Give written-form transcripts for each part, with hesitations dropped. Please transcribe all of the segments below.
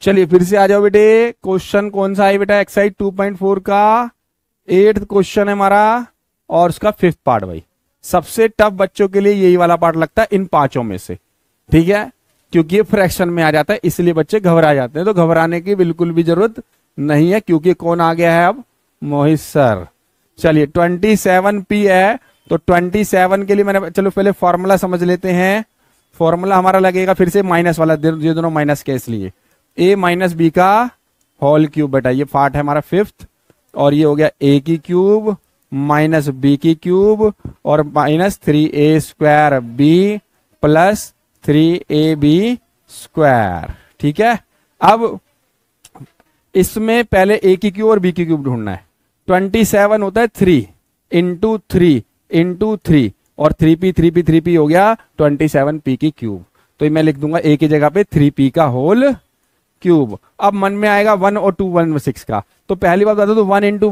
चलिए फिर से आ जाओ बेटे, क्वेश्चन कौन सा है बेटा, एक्सरसाइज 2.4 का 8th क्वेश्चन है हमारा और उसका 5th पार्ट। भाई सबसे टफ बच्चों के लिए यही वाला पार्ट लगता है इन पांचों में से, ठीक है, क्योंकि ये फ्रैक्शन में आ जाता है, इसलिए बच्चे घबरा जाते हैं। तो घबराने की बिल्कुल भी जरूरत नहीं है, क्योंकि कौन आ गया है अब, मोहित सर। चलिए 27P है, तो 27 के लिए मैंने, चलो पहले फॉर्मूला समझ लेते हैं। फॉर्मूला हमारा लगेगा फिर से माइनस वाला, ये दोनों माइनस के, इसलिए a माइनस बी का होल क्यूब। बेटा ये पार्ट है हमारा 5th, और ये हो गया a की क्यूब माइनस b की क्यूब और minus 3a square b plus 3ab square. ठीक है, अब इसमें पहले a की क्यूब और b की क्यूब ढूंढना है। 27 होता है 3 इंटू 3 इंटू 3 और 3p हो गया 27p की क्यूब। तो मैं लिख दूंगा a की जगह पे 3p का होल क्यूब। अब मन में आएगा 1 और 2 1 6 का, तो पहली बात बता दो 1 इंटू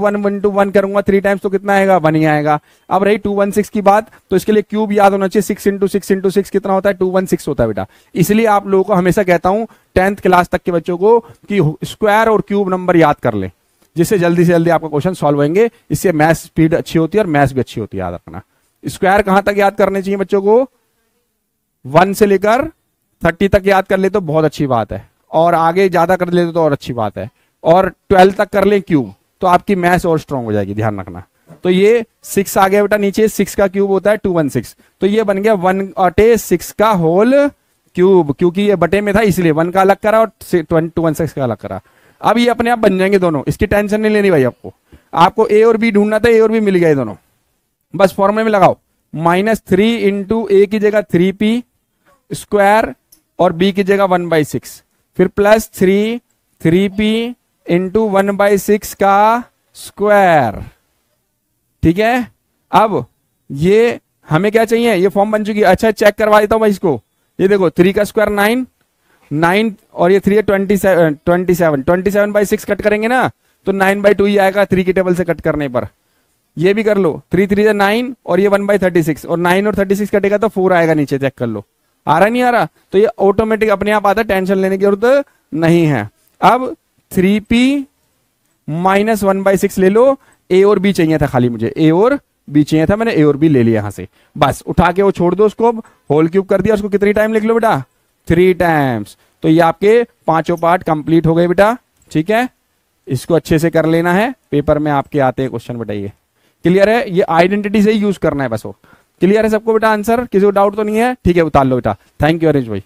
1 करूंगा 3 टाइम्स तो कितना आएगा, 1 ही आएगा। अब रही 216 की बात, तो इसके लिए क्यूब याद होना चाहिए। 6 इंटू 6 कितना होता है, 216 होता है बेटा। इसलिए आप लोगों को हमेशा कहता हूं 10th क्लास तक के बच्चों को कि स्क्वायर और क्यूब नंबर याद कर ले, जिससे जल्दी से जल्दी आपका क्वेश्चन सॉल्व होंगे। इससे मैथ स्पीड अच्छी होती है और मैथ्स भी अच्छी होती है, याद रखना। स्क्वायर कहां तक याद करने चाहिए बच्चों को, 1 से लेकर 30 तक याद कर ले तो बहुत अच्छी बात है, और आगे ज्यादा कर ले तो और अच्छी बात है, और 12 तक कर ले क्यूब तो आपकी मैथ्स और स्ट्रांग हो जाएगी, ध्यान रखना। तो ये 6 आ गया बेटा नीचे, 6 का क्यूब होता है 216, तो ये बन गया 1/6 का होल क्यूब, क्योंकि ये बटे में था इसलिए 1 का अलग करा और 216 का अलग करा। अब ये अपने आप बन जाएंगे दोनों, इसकी टेंशन नहीं लेनी भाई। आपको ए और बी ढूंढना था, ए और बी मिल गए दोनों, बस फॉर्मूले में लगाओ। -3 इंटू ए की जगह 3p स्क्वायर और बी की जगह 1/6, फिर प्लस 3p इंटू 1/6 का स्क्वायर। ठीक है, अब ये हमें क्या चाहिए, ये फॉर्म बन चुकी है। अच्छा चेक करवा देता हूं भाई इसको, ये देखो 3 का स्क्वायर 9 और ये 3 है 27/6 कट करेंगे ना तो 9/2 ही आएगा 3 की टेबल से कट करने पर। ये भी कर लो, 3 3 9 और ये 1/36 और 9 और 36 कटेगा तो 4 आएगा नीचे, चेक कर लो। आ रहा नहीं आ रहा, तो ये ऑटोमेटिक अपने आप आता है, टेंशन लेने की जरूरत नहीं है। अब 3p माइनस 1/6 ले लो, ए और बी चाहिए था, खाली मुझे ए और बी चाहिए था, मैंने ए और बी ले लिया यहां से। बस उठा के वो छोड़ दो उसको, होल क्यूब कर दिया। उसको कितनी टाइम लिख लो बेटा, 3 टाइम्स। तो ये आपके पांचों पार्ट कंप्लीट हो गए बेटा। ठीक है, इसको अच्छे से कर लेना है, पेपर में आपके आते हैं क्वेश्चन बेटा। ये क्लियर है, ये आइडेंटिटी से ही यूज करना है बस। वो क्लियर है सबको बेटा आंसर, किसी को डाउट तो नहीं है? ठीक है, उतार लो बेटा। थैंक यू अरेंज भाई।